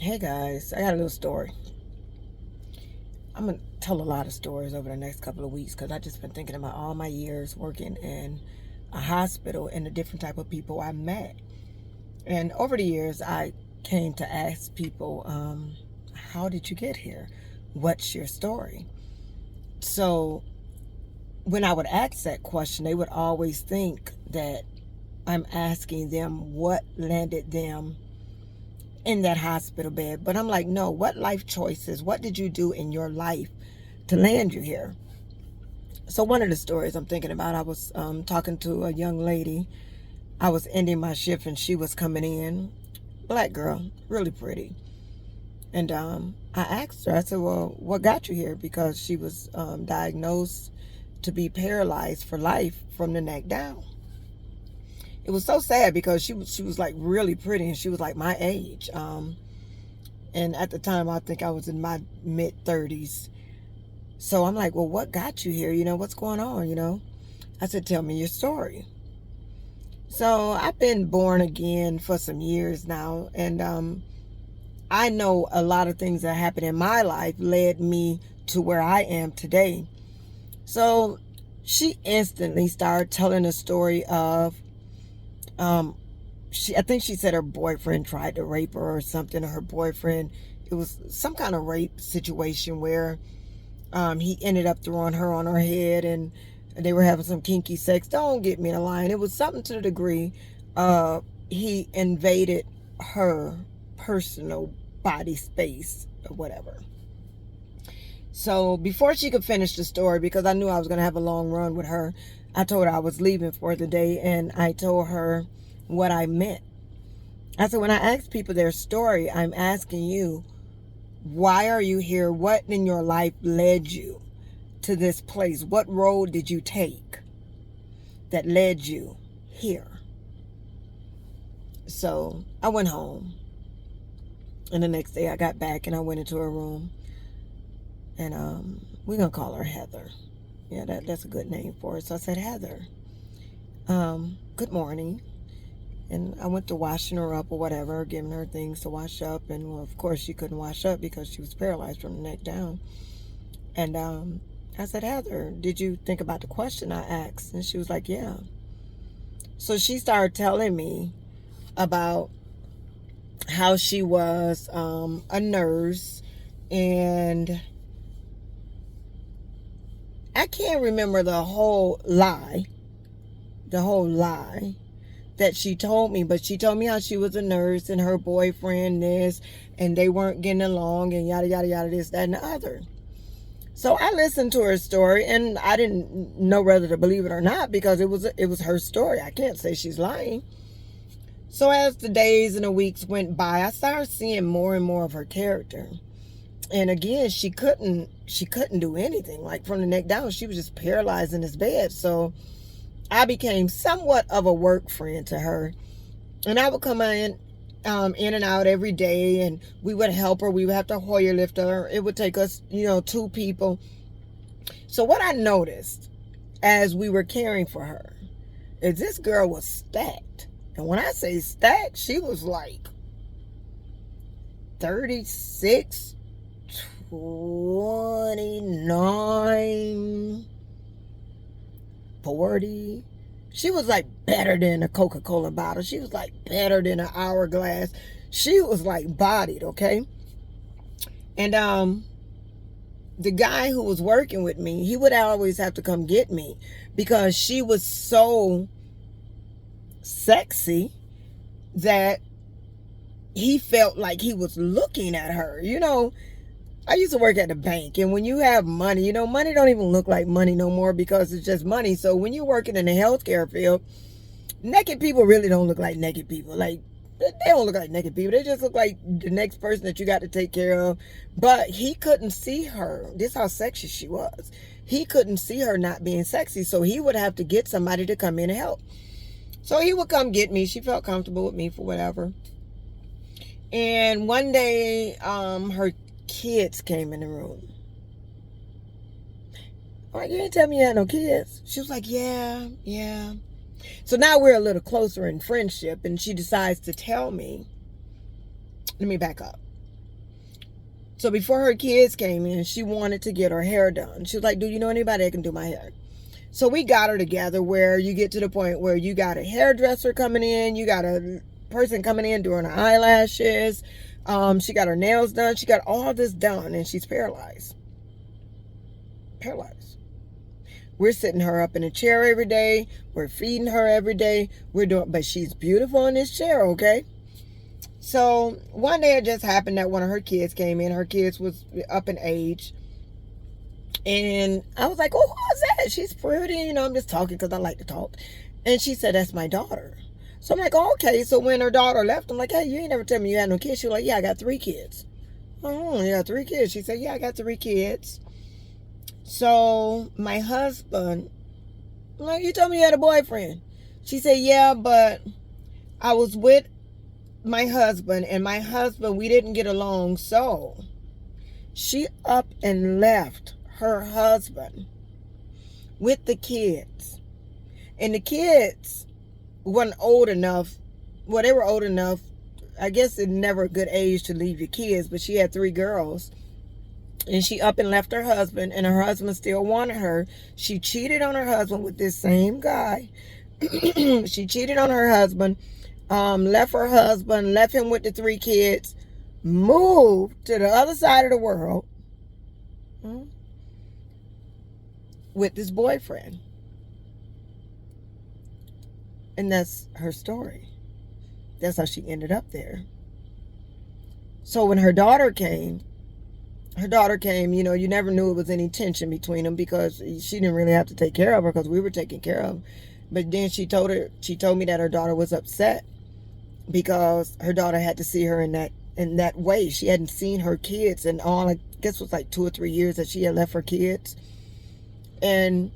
Hey guys, I got a little story. I'm gonna tell a lot of stories over the next couple of weeks because I just been thinking about all my years working in a hospital and the different type of people I met. And over the years, I came to ask people, "How did you get here? What's your story?" So when I would ask that question, they would always think that I'm asking them what landed them in that hospital bed. But I'm like, no, what life choices, what did you do in your life to land you here? So one of the stories I'm thinking about, I was talking to a young lady. I was ending my shift and she was coming in. Black girl, really pretty. And I asked her, I said, well, what got you here? Because she was diagnosed to be paralyzed for life from the neck down. It was so sad because she was like really pretty and she was like my age. And at the time, I think I was in my mid-30s. So I'm like, well, what got you here? What's going on? I said, tell me your story. So I've been born again for some years now. And I know a lot of things that happened in my life led me to where I am today. So she instantly started telling a story of, I think she said her boyfriend tried to rape her or something, or her boyfriend, it was some kind of rape situation where he ended up throwing her on her head and they were having some kinky sex. Don't get me in a line. It was something to the degree he invaded her personal body space or whatever. So before she could finish the story, because I knew I was going to have a long run with her, I told her I was leaving for the day and I told her what I meant. I said, when I ask people their story, I'm asking you, why are you here? What in your life led you to this place? What road did you take that led you here? So I went home. And the next day I got back and I went into her room. And we're going to call her Heather. Yeah, that's a good name for her. So I said, Heather, good morning. And I went to washing her up or whatever, giving her things to wash up. And, well, of course, she couldn't wash up because she was paralyzed from the neck down. And I said, Heather, did you think about the question I asked? And she was like, yeah. So she started telling me about how she was a nurse. And I can't remember the whole lie that she told me, but she told me how she was a nurse and her boyfriend this, and they weren't getting along and yada, yada, yada, this, that, and the other. So I listened to her story and I didn't know whether to believe it or not because it was her story. I can't say she's lying. So as the days and the weeks went by, I started seeing more and more of her character. And again, she couldn't do anything. Like from the neck down, she was just paralyzed in this bed. So I became somewhat of a work friend to her. And I would come in and out every day, and we would help her. We would have to Hoyer lift her. It would take us, two people. So what I noticed as we were caring for her is this girl was stacked. And when I say stacked, she was like 36, 29, 40. She was like better than a Coca-Cola bottle. She was like better than an hourglass. She was like bodied, okay? And the guy who was working with me, he would always have to come get me because she was so sexy that he felt like he was looking at her. I used to work at the bank, and when you have money, money don't even look like money no more because it's just money. So when you're working in the healthcare field, naked people really don't look like naked people. Like, they don't look like naked people. They just look like the next person that you got to take care of. But he couldn't see her. This is how sexy she was. He couldn't see her not being sexy, so he would have to get somebody to come in and help. So he would come get me. She felt comfortable with me for whatever. And one day, her kids came in the room. I'm like, you didn't tell me you had no kids. She was like, yeah. So now we're a little closer in friendship, and she decides to tell me. Let me back up. So before her kids came in, she wanted to get her hair done. She was like, do you know anybody that can do my hair? So we got her together where you get to the point where you got a hairdresser coming in, you got a person coming in doing her eyelashes, she got her nails done, she got all this done, and she's paralyzed. Paralyzed. We're sitting her up in a chair every day, we're feeding her every day, but she's beautiful in this chair, okay? So one day it just happened that one of her kids came in. Her kids was up in age. And I was like, oh, who is that? She's pretty. You know, I'm just talking because I like to talk. And she said, that's my daughter. So I'm like, oh, okay. So when her daughter left, I'm like, hey, you ain't never tell me you had no kids. She was like, yeah, I got 3 kids. Oh, you got 3 kids. She said, yeah, I got 3 kids. So my husband, I'm like, you told me you had a boyfriend. She said, yeah, but I was with my husband, and my husband, we didn't get along, so she up and left her husband with the kids. And the kids weren't old enough. Well, they were old enough. I guess it's never a good age to leave your kids, but she had 3 girls. And she up and left her husband, and her husband still wanted her. She cheated on her husband with this same guy. She cheated on her husband. Left her husband, left him with the 3 kids, moved to the other side of the world with this boyfriend. And that's her story. That's how she ended up there. So when her daughter came, you know, you never knew it was any tension between them because she didn't really have to take care of her because we were taking care of her. But then she told me that her daughter was upset because her daughter had to see her in that way. She hadn't seen her kids in all, I guess it was like 2 or 3 years that she had left her kids. And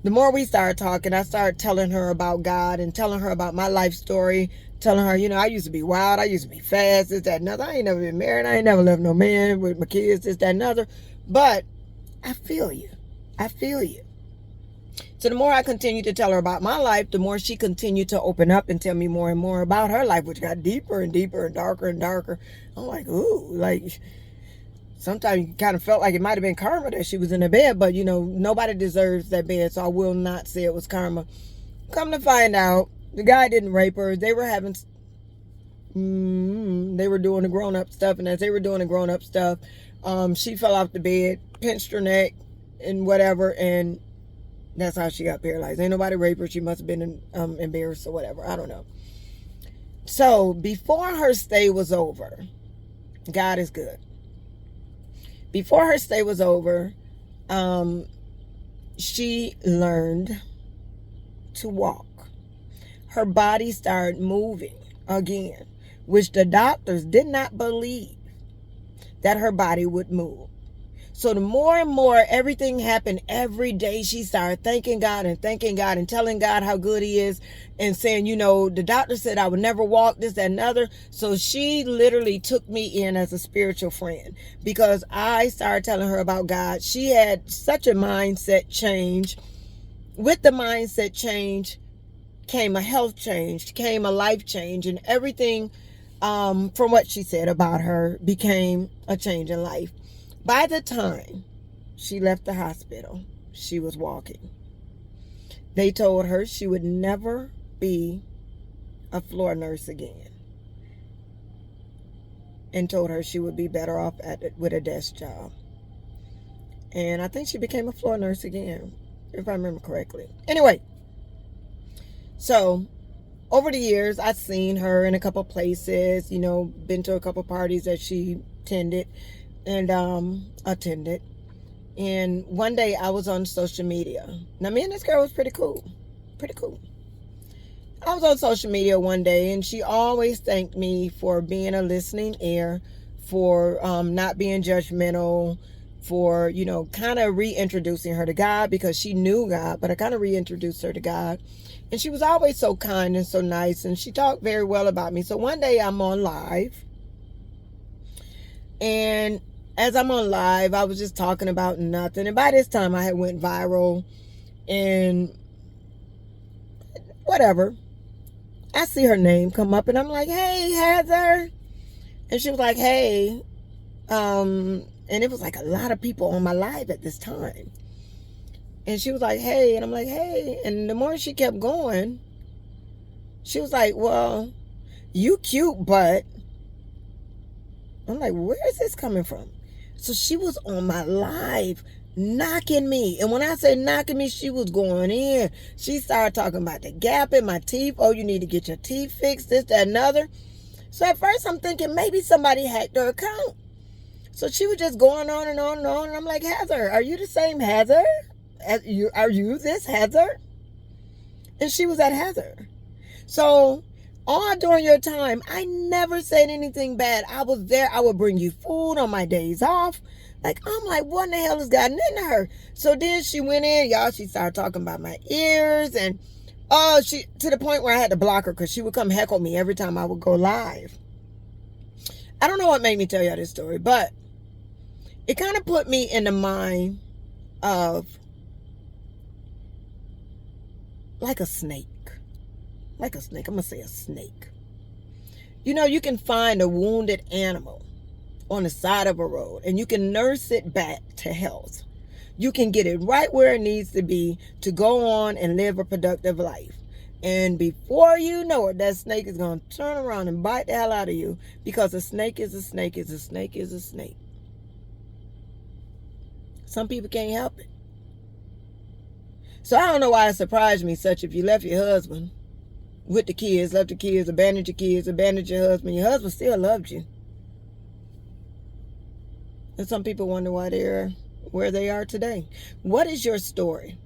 the more we started talking, I started telling her about God and telling her about my life story, telling her, you know, I used to be wild, I used to be fast, this, that, and other. I ain't never been married, I ain't never left no man with my kids, this, that, and other. But I feel you. I feel you. So the more I continued to tell her about my life, the more she continued to open up and tell me more and more about her life, which got deeper and deeper and darker and darker. I'm like, ooh, like sometimes you kind of felt like it might have been karma that she was in the bed, but you know, nobody deserves that bed, so I will not say it was karma. Come to find out, the guy didn't rape her. They were having, they were doing the grown-up stuff, and as they were doing the grown-up stuff, she fell off the bed, pinched her neck, and whatever, and that's how she got paralyzed. Ain't nobody raped her. She must have been embarrassed or whatever. I don't know. So before her stay was over, God is good. Before her stay was over, she learned to walk. Her body started moving again, which the doctors did not believe that her body would move. So the more and more everything happened every day, she started thanking God and telling God how good he is and saying, you know, the doctor said I would never walk, this, that, and other. So she literally took me in as a spiritual friend because I started telling her about God. She had such a mindset change. With the mindset change came a health change, came a life change, and everything from what she said about her became a change in life. By the time she left the hospital, she was walking. They told her she would never be a floor nurse again and told her she would be better off with a desk job. And I think she became a floor nurse again, if I remember correctly. Anyway, so over the years, I've seen her in a couple places, you know, been to a couple parties that she attended. And attended. And one day I was on social media. Now me and this girl was pretty cool. I was on social media one day, and she always thanked me for being a listening ear, for not being judgmental, for, you know, kind of reintroducing her to God, because she knew God, but I kind of reintroduced her to God. And she was always so kind and so nice, and she talked very well about me. So one day I'm on live, and as I'm on live, I was just talking about nothing. And by this time, I had went viral. And whatever. I see her name come up. And I'm like, hey, Heather. And she was like, hey. And it was like a lot of people on my live at this time. And she was like, hey. And I'm like, hey. And the more she kept going, she was like, well, you cute, but I'm like, where is this coming from? So she was on my live knocking me. And when I say knocking me, she was going in. She started talking about the gap in my teeth. Oh, you need to get your teeth fixed, this, that, and other. So at first I'm thinking maybe somebody hacked her account. So she was just going on and on and on. And I'm like, Heather, are you the same Heather? Are you this Heather? And she was that Heather. So all during your time, I never said anything bad. I was there. I would bring you food on my days off. Like, I'm like, what in the hell has gotten into her? So then she went in, y'all, she started talking about my ears. And she to the point where I had to block her because she would come heckle me every time I would go live. I don't know what made me tell y'all this story, but it kind of put me in the mind of like a snake. Like a snake. I'm going to say a snake. You know, you can find a wounded animal on the side of a road and you can nurse it back to health. You can get it right where it needs to be to go on and live a productive life. And before you know it, that snake is going to turn around and bite the hell out of you because a snake is a snake is a snake is a snake. Some people can't help it. So I don't know why it surprised me such if you left your husband with the kids, left the kids, abandoned your husband still loved you. And some people wonder why they're where they are today. What is your story?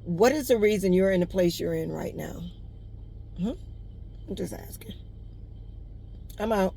What is the reason you're in the place you're in right now? I'm just asking. I'm out.